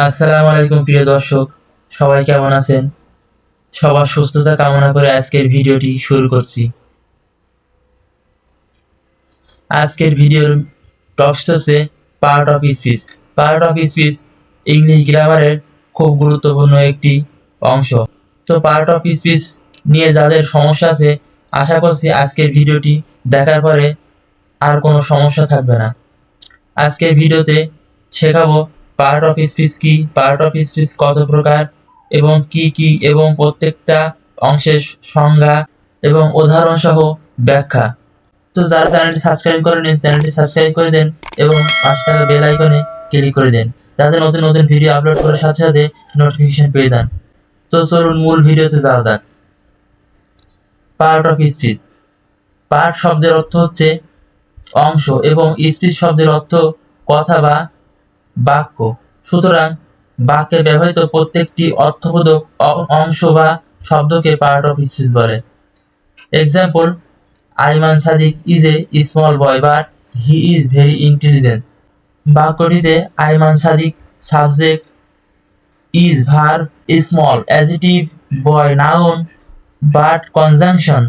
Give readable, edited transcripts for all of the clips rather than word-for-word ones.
আসসালামু আলাইকুম প্রিয় দর্শক, সবাই কেমন আছেন? সবার সুস্থতা কামনা করে আজকের ভিডিওটি শুরু করছি। আজকের ভিডিওর টপিক হচ্ছে part of speech. Part of speech English গ্রামারের খুব গুরুত্বপূর্ণ একটি অংশ। তো পার্ট অফ স্পিচ নিয়ে যাদের সমস্যা আছে, আশা করছি আজকের ভিডিওটি দেখার পরে আর কোনো সমস্যা থাকবে না। আজকের ভিডিওতে শেখাবো পার্ট অফ স্পিচ কি, পার্ট অফ স্পিচ কত প্রকার এবং কি কি, এবং প্রত্যেকটা অংশের সংজ্ঞা এবং উদাহরণ সহ ব্যাখ্যা। তো যারা চ্যানেলটি সাবস্ক্রাইব করেন, চ্যানেলটি সাবস্ক্রাইব করে দেন এবং পাশে থাকা বেল আইকনে ক্লিক করে দেন, যাতে নতুন নতুন ভিডিও আপলোড করার সাথে সাথে নোটিফিকেশন পেয়ে যান। তো চলুন মূল ভিডিওতে যাওয়া যাক। Part of speech. পার্ট শব্দের অর্থ হচ্ছে অংশ এবং স্পিচ শব্দের অর্থ কথা বা বাক্য। সুতরাং বাক্যে ব্যবহৃত প্রত্যেকটি অর্থবোধক অংশ বা শব্দকে পার্ট অফ স্পিচ বলে। Example: Aiman Sadiq is a small boy but he is very intelligent. বাক্যটিতে Aiman Sadiq subject, is verb, small adjective, boy noun, but conjunction,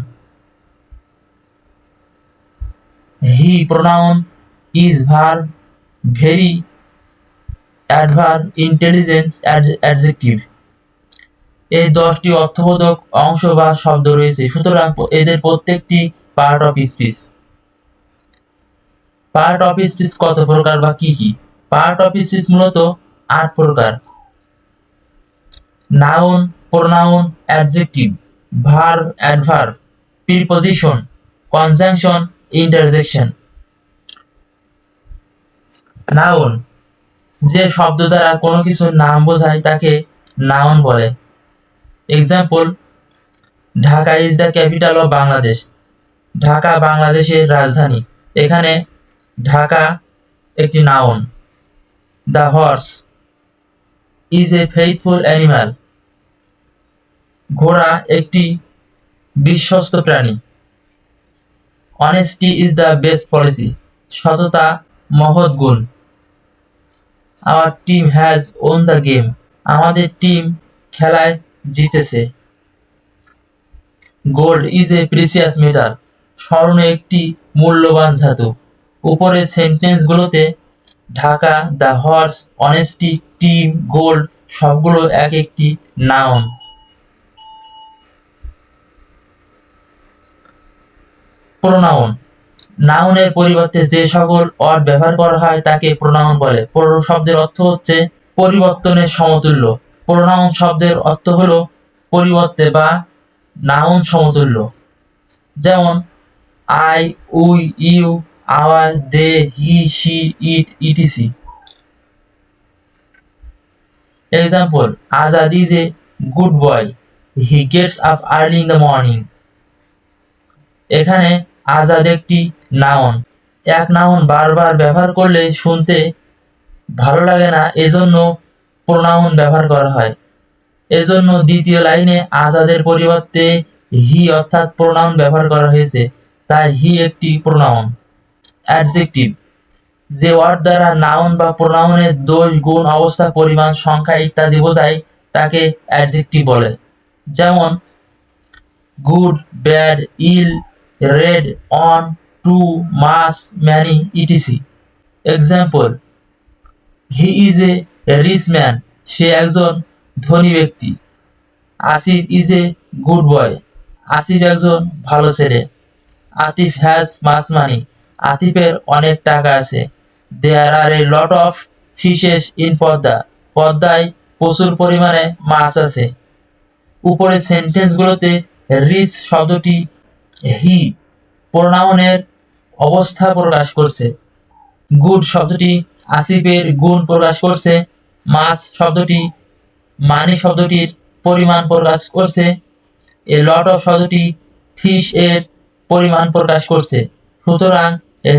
he pronoun, is verb, very adverb, intelligent adjective. এই 10টি অর্থবোধক অংশ বা শব্দ রয়েছে, সুতরাং এদের প্রত্যেকটি part of speech. Part of speech কত প্রকার বা কি কি? পার্ট অফ স্পিচ মূলত 8 প্রকার: noun, pronoun, adjective, verb, adverb, preposition, conjunction, interjection. Noun: যে শব্দ দ্বারা কোনো কিছুর নাম বোঝায় তাকে নাউন বলে। Example: Dhaka is the capital of Bangladesh. Dhaka বাংলাদেশের রাজধানী। এখানে ঢাকা একটি noun. The horse is a faithful animal. ঘোড়া একটি বিশ্বস্ত প্রাণী। Honesty is the best policy. সততা মহৎ গুণ। Our team has won the game. আমাদের টিম খেলায় জিতেছে। Gold is a precious metal. স্বর্ণ একটি মূল্যবান ধাতু। উপরের সেন্টেন্সগুলোতে Dhaka, the horse, honesty, team, gold সবগুলো এক একটি নাউন। প্রোনাউন: নাউনের পরিবর্তে যে সকল ওয়ার্ড ব্যবহার করা হয় তাকে প্রোনাউন বলে। শব্দের অর্থ হচ্ছে পরিবর্তনের সমতুল্য। প্রোনাউন শব্দের অর্থ হলো পরিবর্তে বা নাউন সমতুল্য। যেমন I, we, you, our, they, he, she, it, ETC. Example: Azad is a good boy. He gets up early in the morning. এখানে আজাদ একটি নাউন। এক নাউন বারবার ব্যবহার করলে শুনতে ভালো লাগে না, এজন্য প্রোনাউন ব্যবহার করা হয়। এজন্য দ্বিতীয় লাইনে আজাদের পরিবর্তে হি অর্থাৎ প্রোনাউন ব্যবহার করা হয়েছে, তাই হি একটি প্রোনাউন। অ্যাডজেক্টিভ: যে ওয়ার্ড দ্বারা নাউন বা প্রোনাউনের দোষ, গুণ, অবস্থা, পরিমাণ, সংখ্যা ইত্যাদি বোঝায় তাকে অ্যাডজেক্টিভ বলে। যেমন good, bad, ill, red, one, two, much, many, etc. Example: he is a rich man. সে একজন ধনী ব্যক্তি। Asif is a good boy. Asif একজন ভালো ছেলে। Atif has much money. আতিফের অনেক টাকা আছে। There are a lot of fishes in Padma. পদ্মায় প্রচুর পরিমাণে মাছ আছে। উপরের সেন্টেন্সগুলোতে রিচ শব্দটি হি প্রোনাউনের অবস্থা প্রকাশ করছে। গুড শব্দটি আসিফের গুণ প্রকাশ করছে। মাছ শব্দটি মানি শব্দটির পরিমাণ প্রকাশ করছে। এ লট অফ শব্দটি ফিশ এর পরিমাণ প্রকাশ করছে। সুতরাং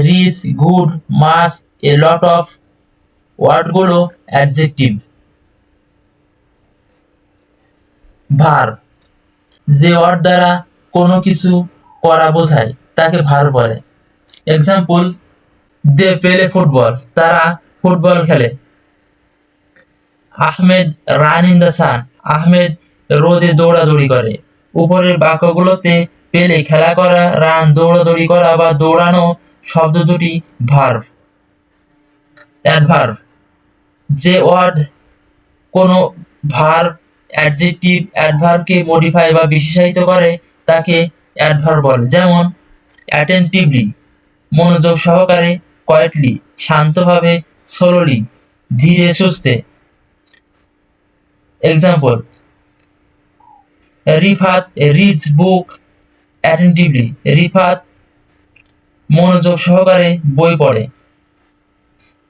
rich, good, much, a lot of ওয়ার্ডগুলো অ্যাডজেক্টিভ। ভার্ব: যে ওয়ার্ড দ্বারা কোনো কিছু করা বোঝায় তাকে ভার্ব বলে। Example: they play football. তারা ফুটবল খেলে। Ahmed run in the sun, Ahmed রোদে দৌড়াদৌড়ি করে। উপরের বাক্যগুলোতে পেলে খেলা করা, রান দৌড়াদৌড়ি করা বা দৌড়ানো শব্দ দুটি ভার্ব। অ্যাডভার্ব, যে ওয়ার্ড কোনো ভার্ব, অ্যাডজেক্টিভ, অ্যাডভার্বকে মডিফাই বা বিশেষায়িত করে তাকে অ্যাডভার্ব বলে। যেমন অ্যাটেন্টিভলি মনোযোগ সহকারে, কোয়েটলি শান্তভাবে, স্লোলি ধীরে সুস্থে। এক্সাম্পল, রিফাত রিডস বুক অ্যাটেন্টিভলি, রিফাত মনোযোগ সহকারে বই পড়ে।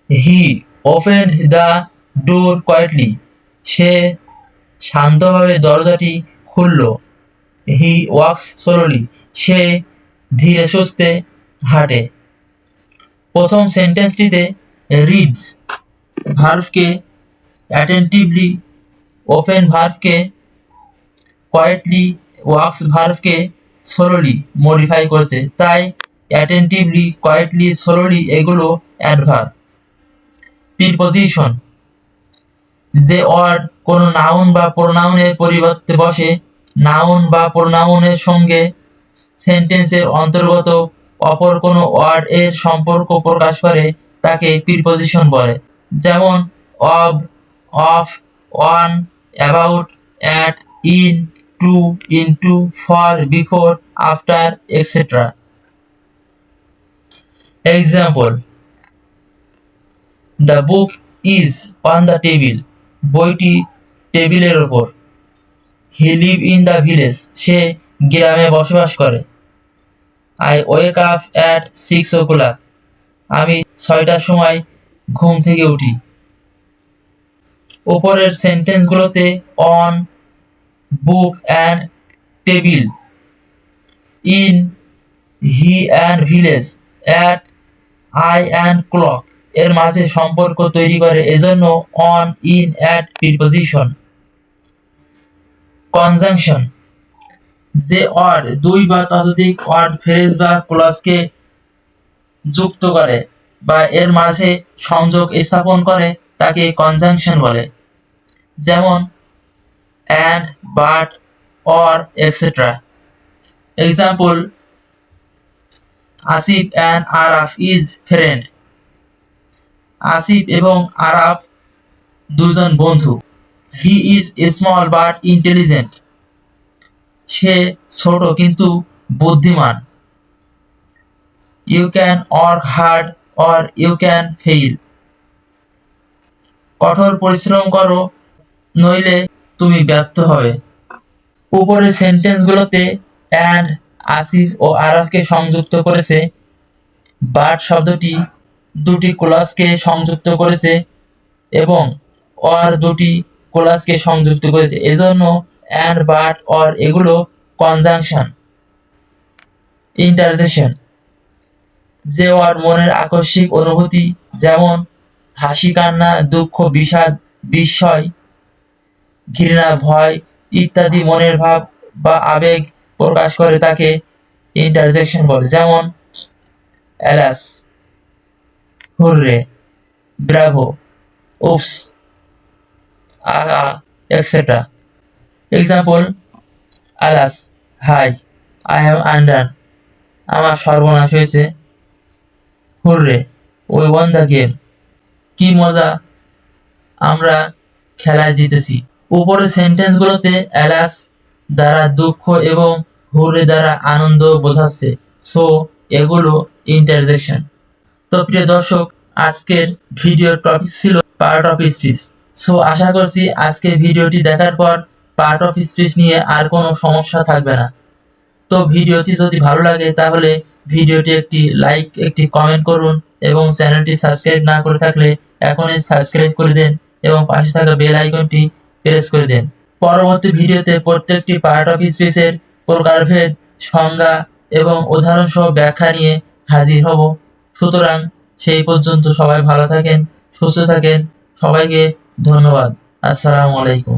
হি ওপেনড দ্য ডোর কোয়েটলি, সে শান্তভাবে দরজাটি খুলল। হি ওয়াকস স্লোলি, সে ধীরে সুস্থে হাঁটে। প্রথম সেন্টেন্সটিতে রিডস ভার্বকে অ্যাটেন্টিভলি, ওপেন ভার্বকে কোয়েটলি, ওয়াকস ভার্বকে স্লোলি মডিফাই করেছে, তাই অ্যাটেন্টিভলি, কোয়েটলি, স্লোলি এগুলো অ্যাডভার্ব। প্রিপজিশন, যে ওয়ার্ড কোনো নাউন বা প্রোনাউনের পরিবর্তে বসে, নাউন বা প্রোনাউনের সঙ্গে সেন্টেন্সের অন্তর্গত অপর কোনো ওয়ার্ড এর সম্পর্ক প্রকাশ করে তাকে প্রিপজিশন বলে। যেমন of, off, on, about, at, in, to, into, for, before, after, etcetera. Example, the book is on the table, বইটি টেবিলের ওপর। He live in the village, সে গ্রামে বসবাস করে। I wake up at 6 o'clock, আমি 6টার সময় ঘুম থেকে উঠি। উপরের সেন্টেন্সগুলোতে on, book and table, in, he and village, at, I and clock এর মাঝে সম্পর্ক তৈরি করে, এজন্য on, in, at preposition. Conjunction, যে ওয়ার্ড দুই বা ততোধিক ওয়ার্ড, ফ্রেজ বা ক্লজকে যুক্ত করে বা এর মাঝে সংযোগ স্থাপন করে তাকে কনজাংশন বলে। যেমন and, but, or, etc. Example, Asif and Araf is friend, Asif এবং আরাফ দুজন বন্ধু। He is small but intelligent, সে ছোট কিন্তু বুদ্ধিমান। You can work hard or you can fail, কঠোর পরিশ্রম করো নইলে তুমি ব্যর্থ হবে। উপরের সেন্টেন্সগুলোতে and, আসিফ ও আরাফকে সংযুক্ত করেছে, but শব্দটি দুটি ক্লজকে সংযুক্ত করেছে এবং or দুটি ক্লজকে সংযুক্ত করেছে, এজন্য and, but, or এগুলো কনজাংশন। ইন্টারজেকশন, যে ওয়ার্ড মনের আকস্মিক অনুভূতি, যেমন হাসি, কান্না, দুঃখ, বিষাদ, বিস্ময়, ঘৃণা, ভয় ইত্যাদি মনের ভাব বা আবেগ প্রকাশ করে তাকে ইন্টারজেকশন বলে। যেমন alas, hurray, bravo, oops, etcetera. Example, alas, hi, I have undone, আমার সর্বনাশ হয়েছে। Hurray, we won the game, কি মজা, আমরা খেলায় জিতেছি। উপরের সেন্টেন্সগুলোতে অ্যালাস দ্বারা দুঃখ এবং হুররে দ্বারা আনন্দ বোঝাচ্ছে, সো এগুলো ইন্টারজেকশন। তো প্রিয় দর্শক, আজকের ভিডিওর টপিক ছিল পার্ট অফ স্পিচ। সো আশা করছি আজকের ভিডিওটি দেখার পর পার্ট অফ স্পিচ নিয়ে আর কোনো সমস্যা থাকবে না। তো ভিডিওটি যদি ভালো লাগে তাহলে ভিডিওটি একটি লাইক, একটি কমেন্ট করুন এবং চ্যানেলটি সাবস্ক্রাইব না করে থাকলে এখনই সাবস্ক্রাইব করে দেন এবং পাশে থাকা বেল আইকনটি প্রেস করে দেন। পরবর্তী ভিডিওতে প্রত্যেকটি পার্ট অফ স্পিচের প্রকারভেদ, সংজ্ঞা এবং উদাহরণ সহ ব্যাখ্যা নিয়ে হাজির হব। সুতরাং সেই পর্যন্ত সবাই ভালো থাকেন, সুস্থ থাকেন। সবাইকে ধন্যবাদ। আসসালামু আলাইকুম।